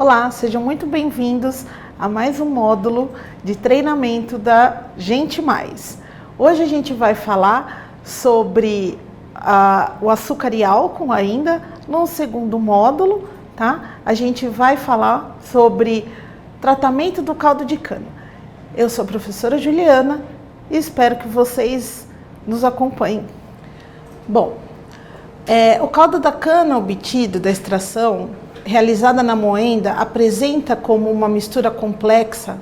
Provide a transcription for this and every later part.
Olá, sejam muito bem-vindos a mais um módulo de treinamento da Gente Mais. Hoje a gente vai falar sobre o açúcar e álcool ainda, no segundo módulo, tá? A gente vai falar sobre tratamento do caldo de cana. Eu sou a professora Juliana e espero que vocês nos acompanhem. Bom, o caldo da cana obtido da extração realizada na moenda apresenta como uma mistura complexa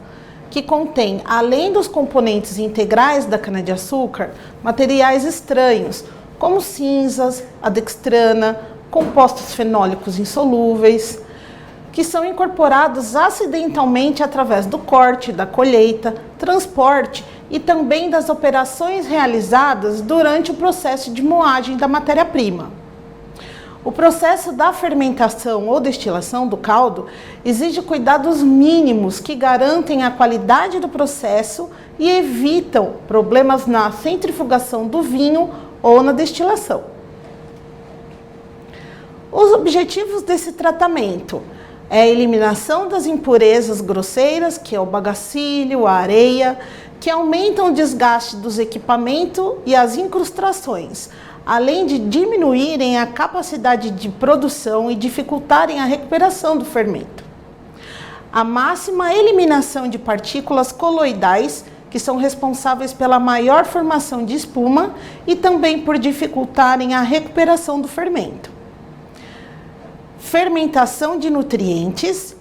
que contém, além dos componentes integrais da cana-de-açúcar, materiais estranhos, como cinzas, adextrana, compostos fenólicos insolúveis, que são incorporados acidentalmente através do corte, da colheita, transporte e também das operações realizadas durante o processo de moagem da matéria-prima. O processo da fermentação ou destilação do caldo exige cuidados mínimos que garantem a qualidade do processo e evitam problemas na centrifugação do vinho ou na destilação. Os objetivos desse tratamento é a eliminação das impurezas grosseiras, que é o bagacílio, a areia, que aumentam o desgaste dos equipamentos e as incrustações, além de diminuírem a capacidade de produção e dificultarem a recuperação do fermento. A máxima eliminação de partículas coloidais, que são responsáveis pela maior formação de espuma e também por dificultarem a recuperação do fermento. Fermentação de nutrientes,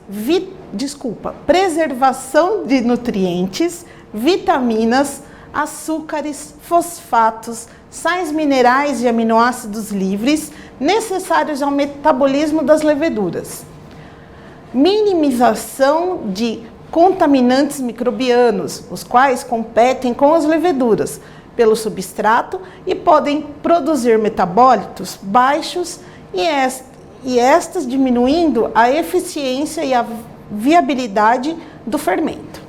preservação de nutrientes, vitaminas, açúcares, fosfatos, sais minerais e aminoácidos livres necessários ao metabolismo das leveduras. Minimização de contaminantes microbianos, os quais competem com as leveduras pelo substrato e podem produzir metabólitos baixos e estas diminuindo a eficiência e a viabilidade do fermento.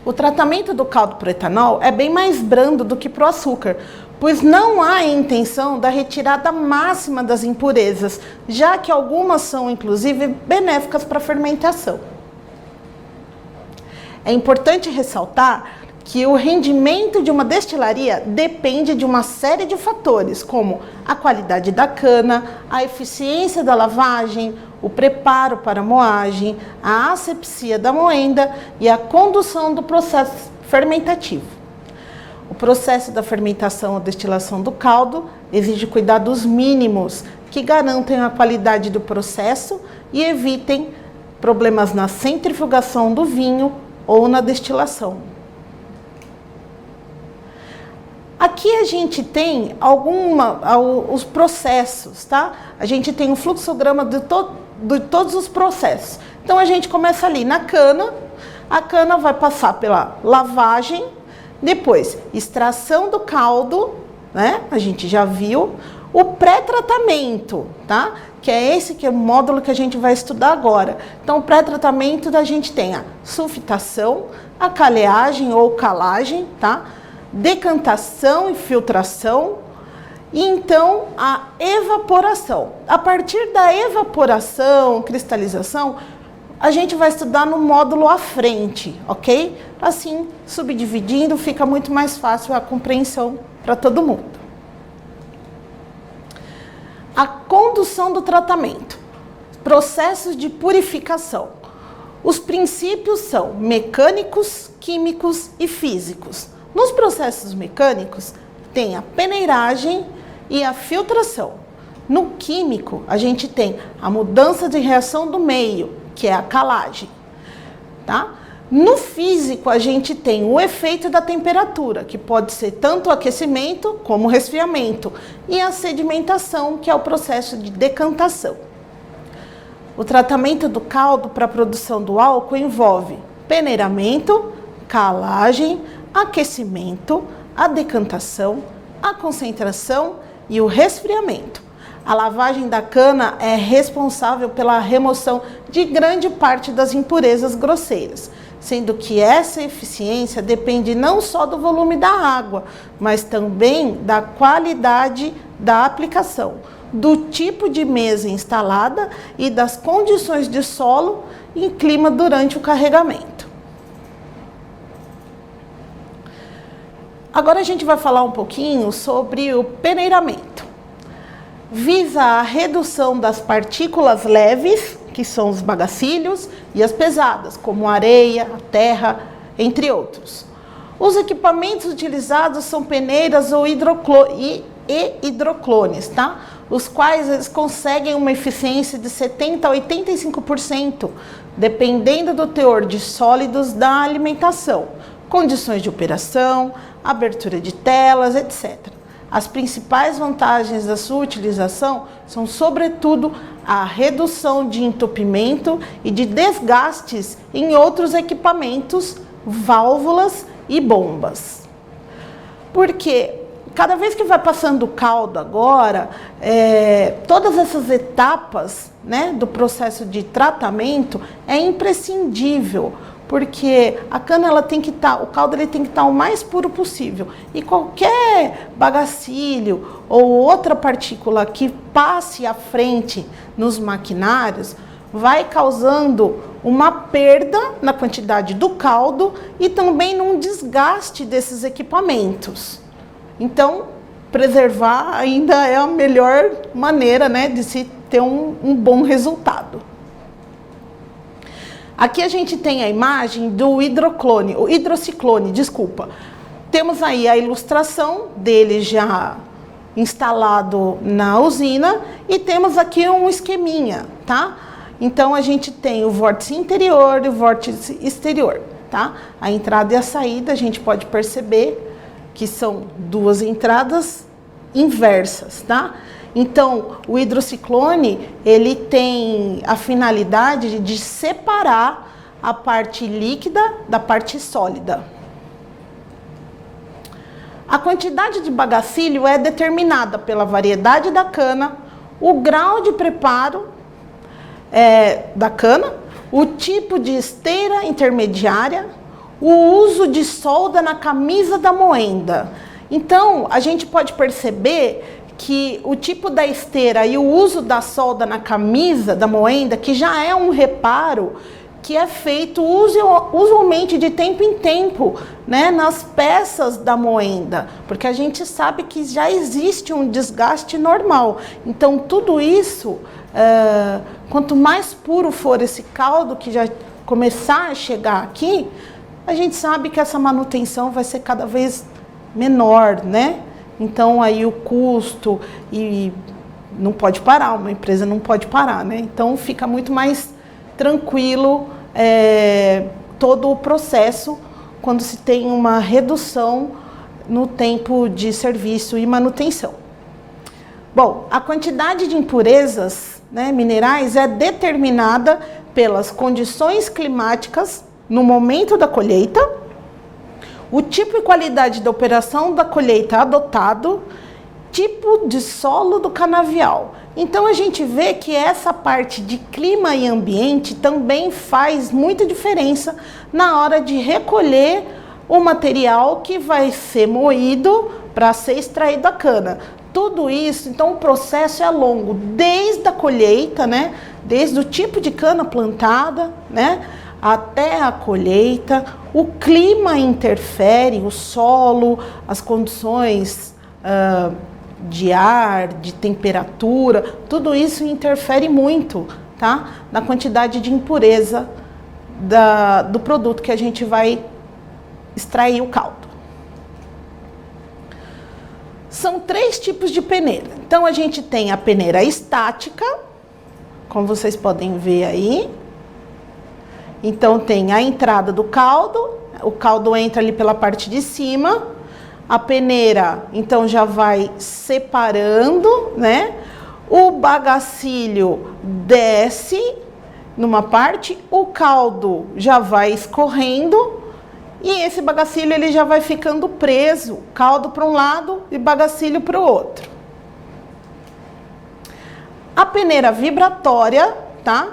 O tratamento do caldo para o etanol é bem mais brando do que para o açúcar, pois não há intenção da retirada máxima das impurezas, já que algumas são inclusive benéficas para a fermentação. É importante ressaltar que o rendimento de uma destilaria depende de uma série de fatores, como a qualidade da cana, a eficiência da lavagem, o preparo para a moagem, a asepsia da moenda e a condução do processo fermentativo. O processo da fermentação ou destilação do caldo exige cuidados mínimos que garantem a qualidade do processo e evitem problemas na centrifugação do vinho ou na destilação. Aqui a gente tem os processos, tá? A gente tem um fluxograma de todos os processos. Então a gente começa ali na cana, a cana vai passar pela lavagem, depois extração do caldo, né? A gente já viu. O pré-tratamento, tá? Que é esse que é o módulo que a gente vai estudar agora. Então o pré-tratamento a gente tem a sulfitação, a caleagem ou calagem, tá? Decantação e filtração, e então a evaporação. A partir da evaporação, cristalização, a gente vai estudar no módulo à frente, ok? Assim, subdividindo, fica muito mais fácil a compreensão para todo mundo. A condução do tratamento, processos de purificação. Os princípios são mecânicos, químicos e físicos. Nos processos mecânicos, tem a peneiragem e a filtração. No químico, a gente tem a mudança de reação do meio, que é a calagem, tá? No físico, a gente tem o efeito da temperatura, que pode ser tanto o aquecimento como o resfriamento, e a sedimentação, que é o processo de decantação. O tratamento do caldo para a produção do álcool envolve peneiramento, calagem, aquecimento, a decantação, a concentração e o resfriamento. A lavagem da cana é responsável pela remoção de grande parte das impurezas grosseiras, sendo que essa eficiência depende não só do volume da água, mas também da qualidade da aplicação. do tipo de mesa instalada e das condições de solo e clima durante o carregamento. Agora a gente vai falar um pouquinho sobre o peneiramento. Visa a redução das partículas leves, que são os bagacílios, e as pesadas, como a areia, a terra, entre outros. Os equipamentos utilizados são peneiras ou hidroclones, tá? Os quais eles conseguem uma eficiência de 70% a 85%, dependendo do teor de sólidos da alimentação, condições de operação, abertura de telas, etc. As principais vantagens da sua utilização são, sobretudo, a redução de entupimento e de desgastes em outros equipamentos, válvulas e bombas. Porque cada vez que vai passando o caldo agora, todas essas etapas, né, do processo de tratamento é imprescindível, porque a cana ela tem que estar, o caldo ele tem que estar o mais puro possível. E qualquer bagacílio ou outra partícula que passe à frente nos maquinários vai causando uma perda na quantidade do caldo e também num desgaste desses equipamentos. Então, preservar ainda é a melhor maneira, né, de se ter um bom resultado. Aqui a gente tem a imagem do hidroclone, o hidrociclone, desculpa. Temos aí a ilustração dele já instalado na usina e temos aqui um esqueminha, tá? Então a gente tem o vórtice interior e o vórtice exterior, tá? A entrada e a saída a gente pode perceber que são duas entradas inversas, tá? Então, o hidrociclone, ele tem a finalidade de separar a parte líquida da parte sólida. A quantidade de bagacílio é determinada pela variedade da cana, o grau de preparo da cana, o tipo de esteira intermediária, o uso de solda na camisa da moenda. Então, a gente pode perceber que o tipo da esteira e o uso da solda na camisa da moenda, que já é um reparo que é feito usualmente de tempo em tempo, né, nas peças da moenda, porque a gente sabe que já existe um desgaste normal. Então, tudo isso, quanto mais puro for esse caldo que já começar a chegar aqui, a gente sabe que essa manutenção vai ser cada vez menor, né? Então, aí o custo e não pode parar, uma empresa não pode parar, né? Então, fica muito mais tranquilo todo o processo quando se tem uma redução no tempo de serviço e manutenção. Bom, a quantidade de impurezas, né, minerais é determinada pelas condições climáticas no momento da colheita, o tipo e qualidade da operação da colheita adotado, tipo de solo do canavial. Então a gente vê que essa parte de clima e ambiente também faz muita diferença na hora de recolher o material que vai ser moído para ser extraído da cana. Tudo isso, então o processo é longo, desde a colheita, né, desde o tipo de cana plantada, né, até a colheita. O clima interfere, o solo, as condições de ar, de temperatura, tudo isso interfere muito, tá? Na quantidade de impureza do produto que a gente vai extrair o caldo. São 3 tipos de peneira. Então, a gente tem a peneira estática, como vocês podem ver aí. Então, tem a entrada do caldo, o caldo entra ali pela parte de cima, a peneira, então, já vai separando, né? O bagacílio desce numa parte, o caldo já vai escorrendo e esse bagacílio ele já vai ficando preso, caldo para um lado e bagacílio para o outro. A peneira vibratória, tá?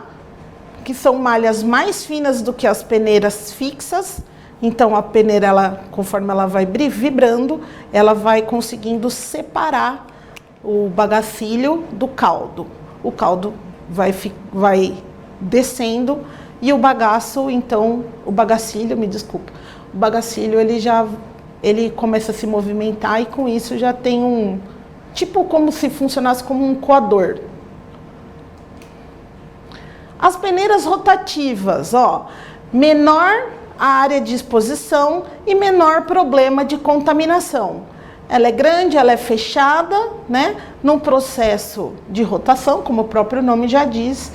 Que são malhas mais finas do que as peneiras fixas. Então, a peneira, conforme ela vai vibrando, ela vai conseguindo separar o bagacílio do caldo. O caldo vai descendo e o bagaço, então, o bagacílio, me desculpa, o bagacílio ele começa a se movimentar e com isso já tem tipo como se funcionasse como um coador. As peneiras rotativas, ó, menor a área de exposição e menor problema de contaminação. Ela é grande, ela é fechada, né, num processo de rotação, como o próprio nome já diz,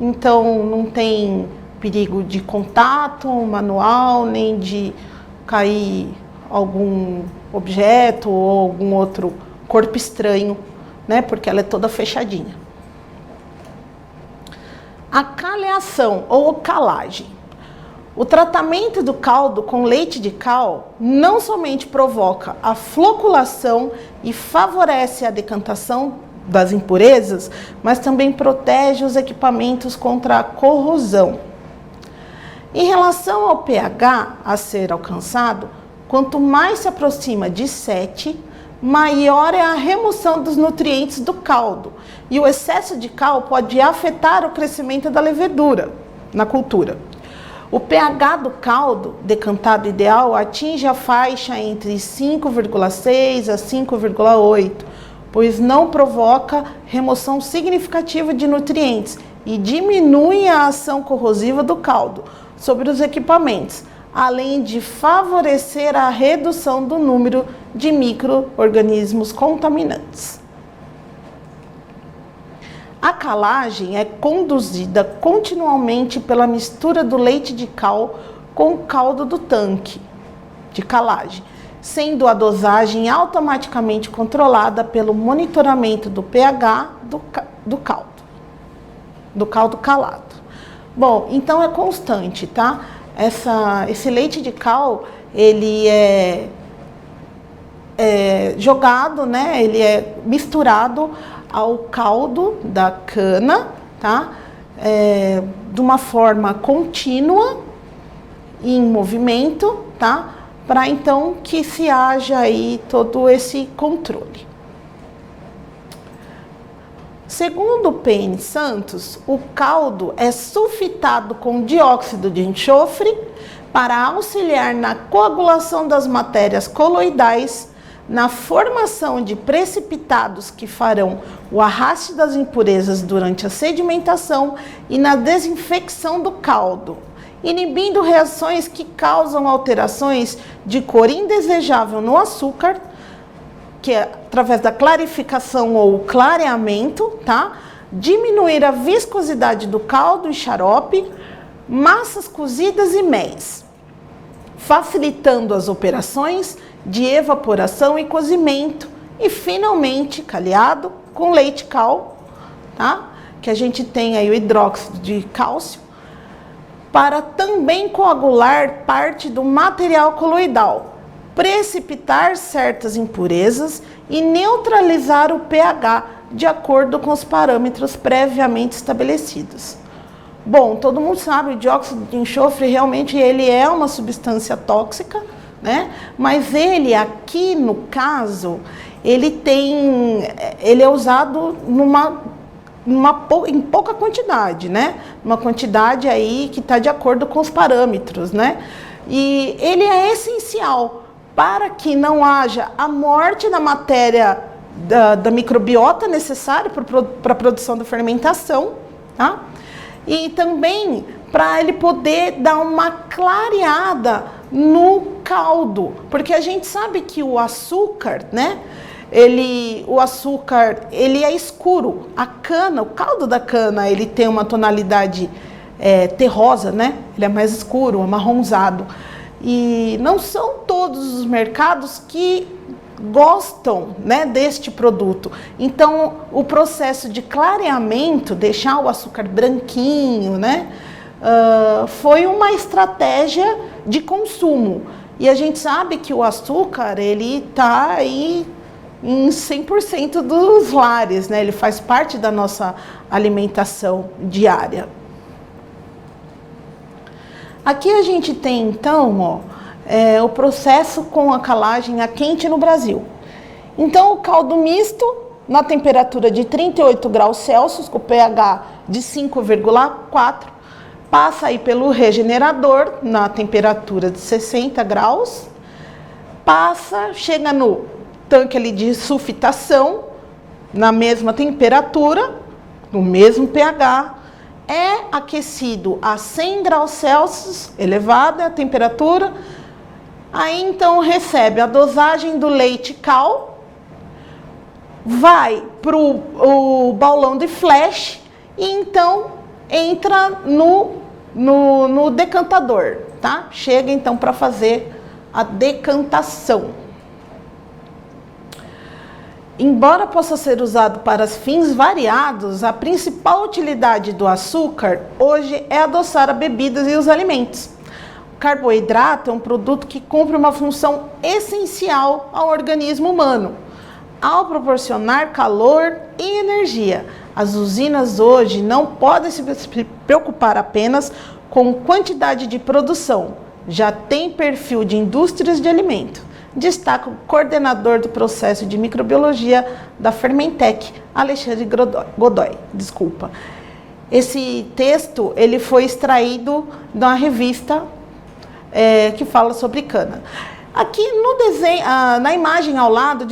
então não tem perigo de contato manual, nem de cair algum objeto ou algum outro corpo estranho, né, porque ela é toda fechadinha. A caleação ou calagem. O tratamento do caldo com leite de cal não somente provoca a floculação e favorece a decantação das impurezas, mas também protege os equipamentos contra a corrosão. Em relação ao pH a ser alcançado, quanto mais se aproxima de 7, maior é a remoção dos nutrientes do caldo. E o excesso de cal pode afetar o crescimento da levedura na cultura. O pH do caldo decantado ideal atinge a faixa entre 5,6 a 5,8, pois não provoca remoção significativa de nutrientes e diminui a ação corrosiva do caldo sobre os equipamentos, além de favorecer a redução do número de micro-organismos contaminantes. A calagem é conduzida continuamente pela mistura do leite de cal com o caldo do tanque de calagem, sendo a dosagem automaticamente controlada pelo monitoramento do pH do caldo calado. Bom, então é constante, tá? Esse leite de cal, ele é jogado, né? Ele é misturado ao caldo da cana, tá? De uma forma contínua, em movimento, tá? Para então que se haja aí todo esse controle. Segundo o PN Santos, o caldo é sulfitado com dióxido de enxofre para auxiliar na coagulação das matérias coloidais, na formação de precipitados que farão o arraste das impurezas durante a sedimentação e na desinfecção do caldo, inibindo reações que causam alterações de cor indesejável no açúcar, que é através da clarificação ou clareamento, tá? Diminuir a viscosidade do caldo e xarope, massas cozidas e méis, facilitando as operações de evaporação e cozimento e finalmente calhado com leite cal, tá? Que a gente tem aí o hidróxido de cálcio, para também coagular parte do material coloidal, precipitar certas impurezas e neutralizar o pH de acordo com os parâmetros previamente estabelecidos. Bom, todo mundo sabe, o dióxido de enxofre realmente ele é uma substância tóxica, né? Mas ele aqui no caso, ele é usado em pouca quantidade, né? Uma quantidade aí que está de acordo com os parâmetros, né? E ele é essencial para que não haja a morte da matéria da microbiota necessária para a produção da fermentação, tá? E também para ele poder dar uma clareada no caldo, porque a gente sabe que o açúcar, né? O açúcar é escuro. A cana, o caldo da cana, ele tem uma tonalidade terrosa, né? Ele é mais escuro, amarronzado. E não são todos os mercados que gostam, né, deste produto. Então, o processo de clareamento, deixar o açúcar branquinho, né, foi uma estratégia de consumo. E a gente sabe que o açúcar, ele está aí em 100% dos lares, né? Ele faz parte da nossa alimentação diária. Aqui a gente tem, então, ó, o processo com a calagem a quente no Brasil. Então, o caldo misto, na temperatura de 38 graus Celsius, com pH de 5,4, passa aí pelo regenerador na temperatura de 60 graus, chega no tanque ali de sulfitação, na mesma temperatura, no mesmo pH, é aquecido a 100 graus Celsius, elevada a temperatura, aí então recebe a dosagem do leite cal, vai para o baulão de flash e então entra no decantador, tá? Chega então para fazer a decantação. Embora possa ser usado para fins variados, a principal utilidade do açúcar hoje é adoçar as bebidas e os alimentos. O carboidrato é um produto que cumpre uma função essencial ao organismo humano, ao proporcionar calor e energia. As usinas hoje não podem se preocupar apenas com quantidade de produção, já tem perfil de indústrias de alimento. Destaca o coordenador do processo de microbiologia da Fermentec, Alexandre Godoy. Esse texto ele foi extraído da revista que fala sobre cana. Aqui no desenho, na imagem ao lado,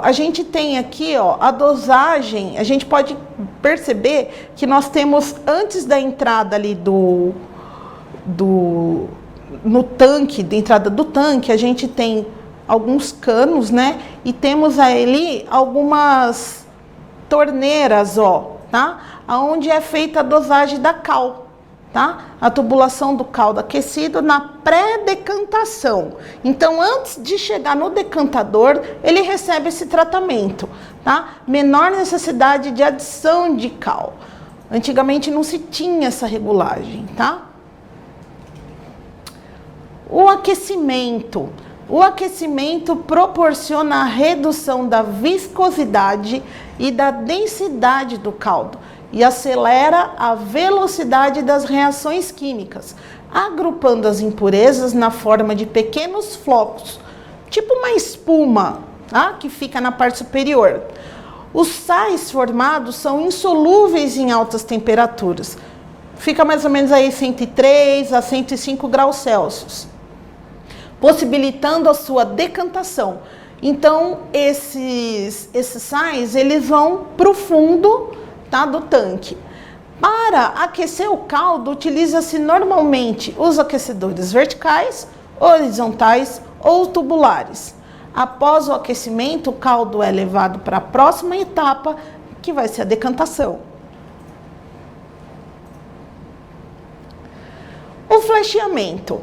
a gente tem aqui a dosagem. A gente pode perceber que nós temos, antes da entrada ali no tanque, da entrada do tanque, a gente tem alguns canos, né? E temos ali algumas torneiras, tá? Onde é feita a dosagem da cal, tá? A tubulação do caldo aquecido na pré-decantação. Então, antes de chegar no decantador, ele recebe esse tratamento, tá? Menor necessidade de adição de cal. Antigamente não se tinha essa regulagem, tá? O aquecimento. O aquecimento proporciona a redução da viscosidade e da densidade do caldo e acelera a velocidade das reações químicas, agrupando as impurezas na forma de pequenos flocos, tipo uma espuma, tá? Que fica na parte superior. Os sais formados são insolúveis em altas temperaturas, fica mais ou menos aí 103 a 105 graus Celsius. Possibilitando a sua decantação. Então, esses sais, eles vão para o fundo, tá, do tanque. Para aquecer o caldo, utiliza-se normalmente os aquecedores verticais, horizontais ou tubulares. Após o aquecimento, o caldo é levado para a próxima etapa, que vai ser a decantação. O flasheamento.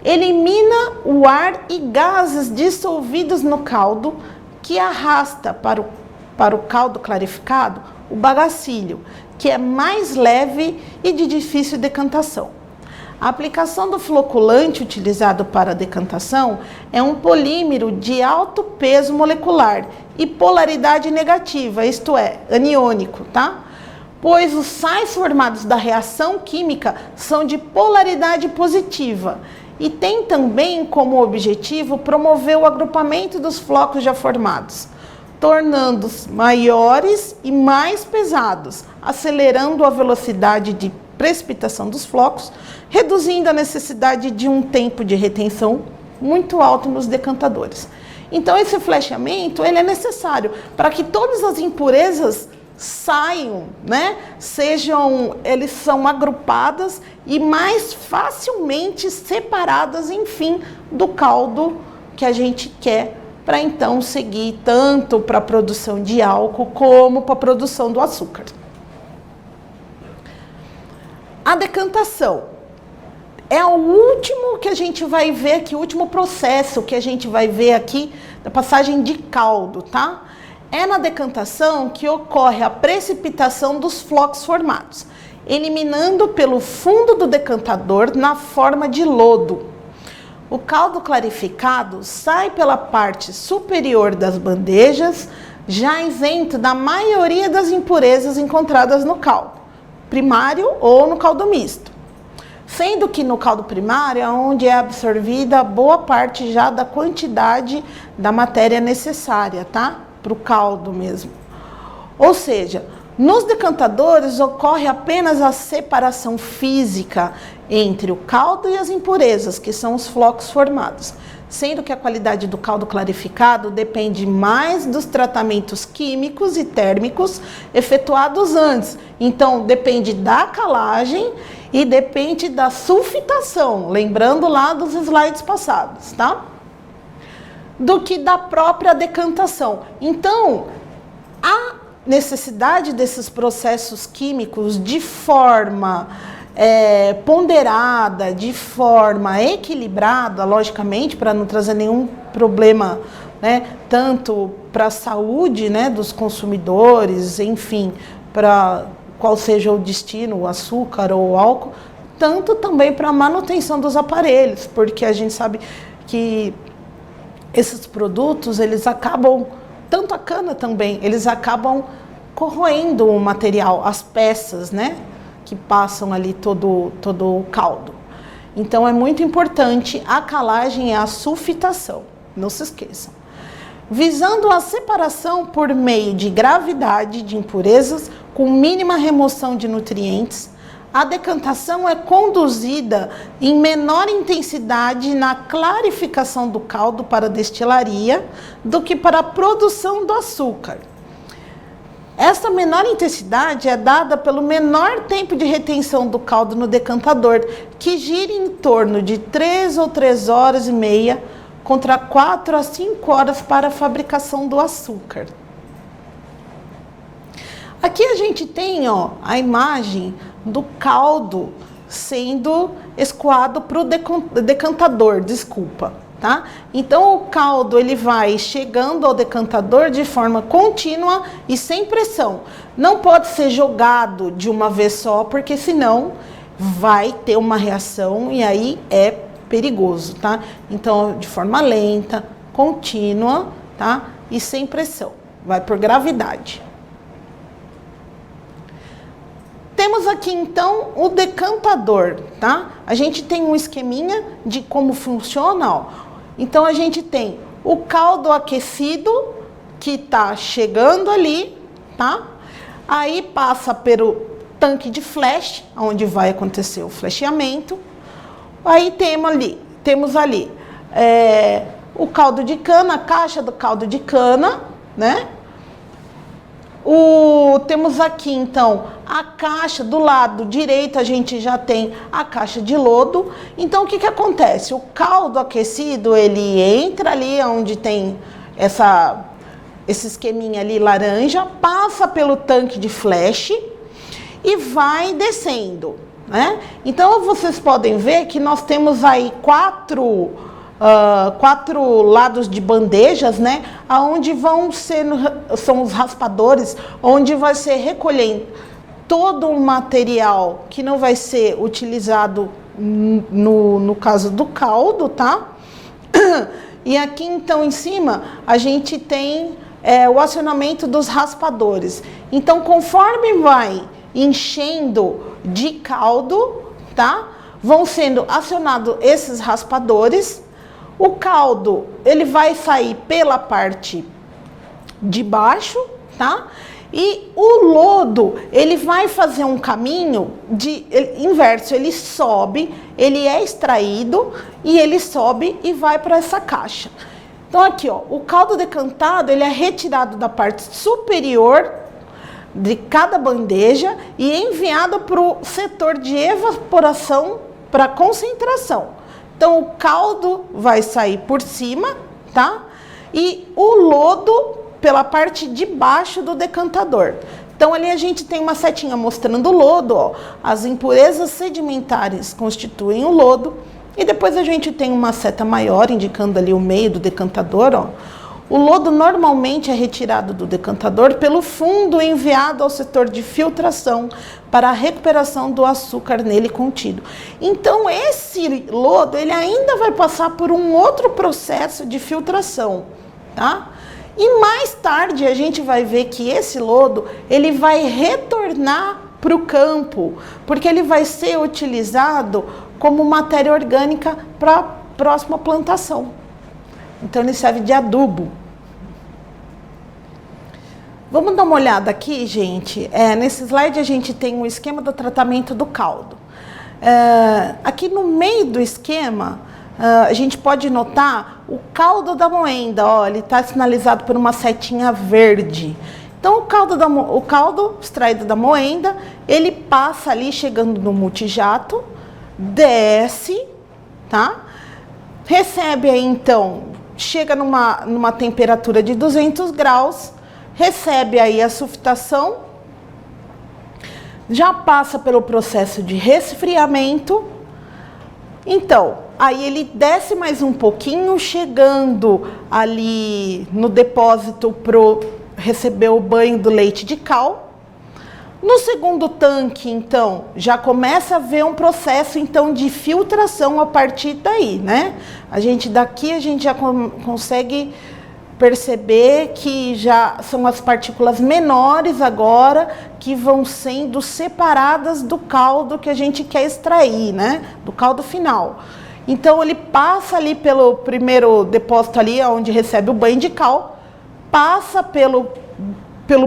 Elimina o ar e gases dissolvidos no caldo, que arrasta para o caldo clarificado o bagacílio, que é mais leve e de difícil decantação. A aplicação do floculante utilizado para a decantação é um polímero de alto peso molecular e polaridade negativa, isto é, aniônico, tá? Pois os sais formados da reação química são de polaridade positiva e tem também como objetivo promover o agrupamento dos flocos já formados, tornando-os maiores e mais pesados, acelerando a velocidade de precipitação dos flocos, reduzindo a necessidade de um tempo de retenção muito alto nos decantadores. Então, esse flasheamento ele é necessário para que todas as impurezas saiam, né? Eles são agrupadas e mais facilmente separadas, enfim, do caldo que a gente quer para então seguir tanto para a produção de álcool como para a produção do açúcar. A decantação é o último que a gente vai ver aqui, o último processo que a gente vai ver aqui da passagem de caldo, tá? É na decantação que ocorre a precipitação dos flocos formados, eliminando pelo fundo do decantador na forma de lodo. O caldo clarificado sai pela parte superior das bandejas, já isento da maioria das impurezas encontradas no caldo primário ou no caldo misto. Sendo que no caldo primário é onde é absorvida boa parte já da quantidade da matéria necessária, tá? Para o caldo mesmo. Ou seja, nos decantadores ocorre apenas a separação física entre o caldo e as impurezas, que são os flocos formados, sendo que a qualidade do caldo clarificado depende mais dos tratamentos químicos e térmicos efetuados antes. Então, depende da calagem e depende da sulfitação, lembrando lá dos slides passados, tá? Do que da própria decantação. Então, a necessidade desses processos químicos de forma ponderada, de forma equilibrada, logicamente, para não trazer nenhum problema, né, tanto para a saúde, né, dos consumidores, enfim, para qual seja o destino, o açúcar ou o álcool, tanto também para a manutenção dos aparelhos, porque a gente sabe que esses produtos, eles acabam, tanto a cana também, eles acabam corroendo o material, as peças, né, que passam ali todo o caldo. Então é muito importante a calagem e a sulfitação, não se esqueçam. Visando a separação por meio de gravidade de impurezas com mínima remoção de nutrientes, a decantação é conduzida em menor intensidade na clarificação do caldo para destilaria do que para a produção do açúcar. Essa menor intensidade é dada pelo menor tempo de retenção do caldo no decantador, que gira em torno de 3 ou 3 horas e meia, contra 4 a 5 horas para a fabricação do açúcar. Aqui a gente tem, ó, a imagem do caldo sendo escoado para o decantador, desculpa, tá? Então o caldo ele vai chegando ao decantador de forma contínua e sem pressão. Não pode ser jogado de uma vez só, porque senão vai ter uma reação e aí é perigoso, tá? Então de forma lenta, contínua, tá? E sem pressão, vai por gravidade. Temos aqui, então, o decantador, tá? A gente tem um esqueminha de como funciona, ó. Então, a gente tem o caldo aquecido, que tá chegando ali, tá? Aí, passa pelo tanque de flash, onde vai acontecer o flasheamento. Aí, temos ali o caldo de cana, a caixa do caldo de cana, né? Temos aqui, então, a caixa do lado direito, a gente já tem a caixa de lodo. Então, o que acontece? O caldo aquecido, ele entra ali onde tem esse esqueminha ali laranja, passa pelo tanque de flash e vai descendo, né? Então, vocês podem ver que nós temos aí quatro lados de bandejas, né? Aonde são os raspadores, onde vai ser recolhendo todo o material que não vai ser utilizado no caso do caldo, tá? E aqui então em cima a gente tem o acionamento dos raspadores. Então, conforme vai enchendo de caldo, tá? Vão sendo acionados esses raspadores. O caldo, ele vai sair pela parte de baixo, tá? E o lodo, ele vai fazer um caminho inverso, ele sobe, ele é extraído e ele sobe e vai para essa caixa. Então aqui, ó, o caldo decantado, ele é retirado da parte superior de cada bandeja e enviado para o setor de evaporação para concentração. Então, o caldo vai sair por cima, tá? E o lodo pela parte de baixo do decantador. Então, ali a gente tem uma setinha mostrando o lodo, ó. As impurezas sedimentares constituem o lodo. E depois a gente tem uma seta maior, indicando ali o meio do decantador, ó. O lodo normalmente é retirado do decantador pelo fundo e enviado ao setor de filtração para a recuperação do açúcar nele contido. Então, esse lodo, ele ainda vai passar por um outro processo de filtração, tá? E mais tarde a gente vai ver que esse lodo, ele vai retornar para o campo, porque ele vai ser utilizado como matéria orgânica para a próxima plantação. Então, ele serve de adubo. Vamos dar uma olhada aqui, gente. Nesse slide a gente tem o esquema do tratamento do caldo. Aqui no meio do esquema, a gente pode notar o caldo da moenda. Ó, ele está sinalizado por uma setinha verde. Então, o caldo extraído da moenda, ele passa ali, chegando no multijato, desce, tá? Recebe aí, então, chega numa temperatura de 200 graus, recebe aí a sulfitação, já passa pelo processo de resfriamento. Então, aí ele desce mais um pouquinho, chegando ali no depósito para receber o banho do leite de cal. No segundo tanque, então, já começa a haver um processo, então, de filtração a partir daí, né? Daqui a gente já consegue perceber que já são as partículas menores agora que vão sendo separadas do caldo que a gente quer extrair, né? Do caldo final. Então, ele passa ali pelo primeiro depósito ali, onde recebe o banho de cal, passa pelo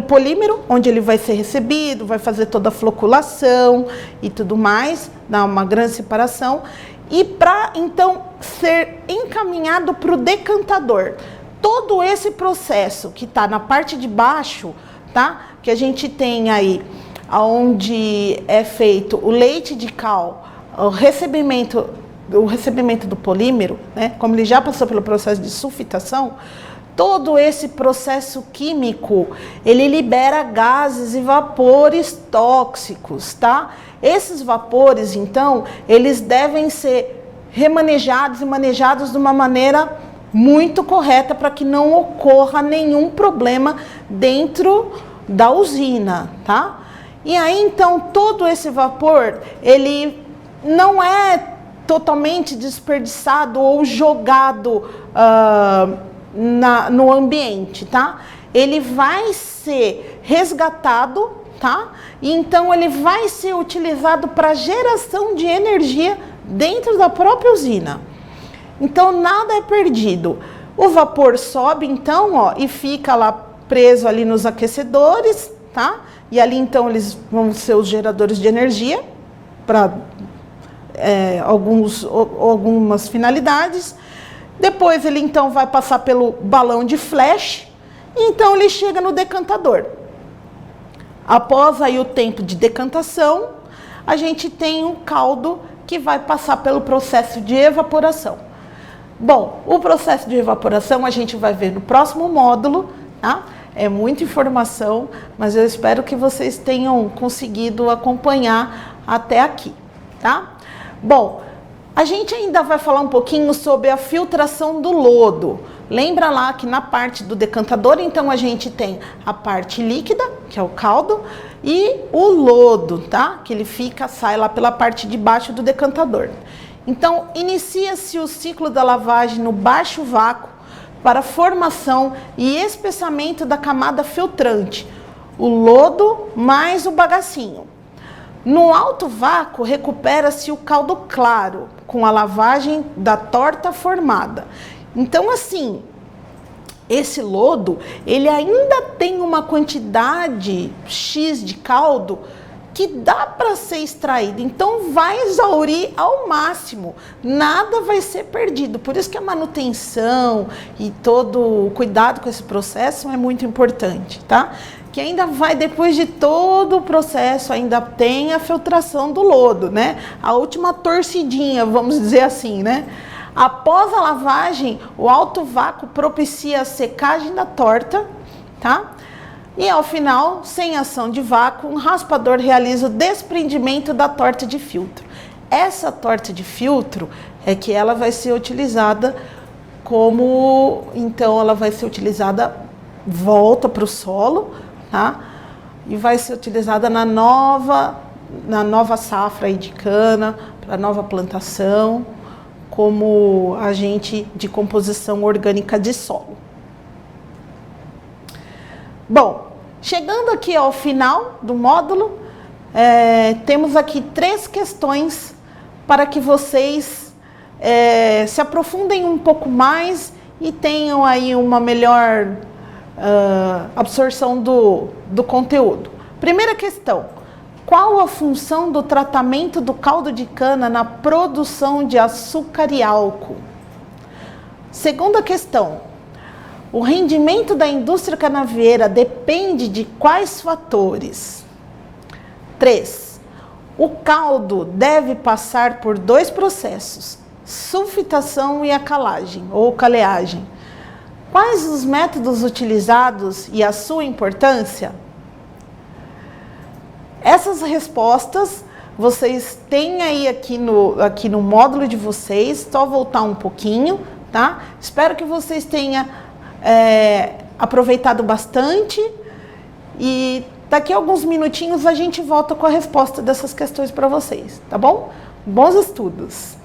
polímero, onde ele vai ser recebido, vai fazer toda a floculação e tudo mais, dá uma grande separação, e para, então, ser encaminhado para o decantador. Todo esse processo que está na parte de baixo, tá? Que a gente tem aí, onde é feito o leite de cal, o recebimento do polímero, né? Como ele já passou pelo processo de sulfitação, todo esse processo químico, ele libera gases e vapores tóxicos, tá? Esses vapores, então, eles devem ser remanejados e manejados de uma maneira muito correta para que não ocorra nenhum problema dentro da usina, tá? E aí, então, todo esse vapor, ele não é totalmente desperdiçado ou jogado no ambiente, tá? Ele vai ser resgatado, tá? E então ele vai ser utilizado para geração de energia dentro da própria usina. Então nada é perdido. O vapor sobe então, ó, e fica lá preso ali nos aquecedores, tá? E ali então eles vão ser os geradores de energia para algumas finalidades. Depois ele então vai passar pelo balão de flash, e então ele chega no decantador. Após aí o tempo de decantação, a gente tem um caldo que vai passar pelo processo de evaporação. Bom, o processo de evaporação a gente vai ver no próximo módulo, tá? É muita informação, mas eu espero que vocês tenham conseguido acompanhar até aqui, tá? Bom, a gente ainda vai falar um pouquinho sobre a filtração do lodo. Lembra lá que na parte do decantador, então, a gente tem a parte líquida, que é o caldo, e o lodo, tá? Que ele sai lá pela parte de baixo do decantador. Então, inicia-se o ciclo da lavagem no baixo vácuo para formação e espessamento da camada filtrante, o lodo mais o bagacinho. No alto vácuo, recupera-se o caldo claro, com a lavagem da torta formada. Então, assim, esse lodo, ele ainda tem uma quantidade X de caldo que dá para ser extraído. Então, vai exaurir ao máximo. Nada vai ser perdido. Por isso que a manutenção e todo o cuidado com esse processo é muito importante, tá? Que ainda vai, depois de todo o processo, ainda tem a filtração do lodo, né? A última torcidinha, vamos dizer assim, né? Após a lavagem, o alto vácuo propicia a secagem da torta, tá? E ao final, sem ação de vácuo, um raspador realiza o desprendimento da torta de filtro. Essa torta de filtro é que ela vai ser utilizada então ela vai ser utilizada, volta para o solo, tá? E vai ser utilizada na nova safra aí de cana, para nova plantação, como agente de composição orgânica de solo. Bom, chegando aqui ao final do módulo, temos aqui 3 questões para que vocês se aprofundem um pouco mais e tenham aí uma melhor absorção do conteúdo. Primeira questão: qual a função do tratamento do caldo de cana na produção de açúcar e álcool? Segunda questão: o rendimento da indústria canavieira depende de quais fatores? 3. O caldo deve passar por 2 processos: sulfitação e acalagem ou caleagem. Quais os métodos utilizados e a sua importância? Essas respostas vocês têm aí aqui no módulo de vocês. Só voltar um pouquinho, tá? Espero que vocês tenham aproveitado bastante e daqui a alguns minutinhos a gente volta com a resposta dessas questões para vocês, tá bom? Bons estudos!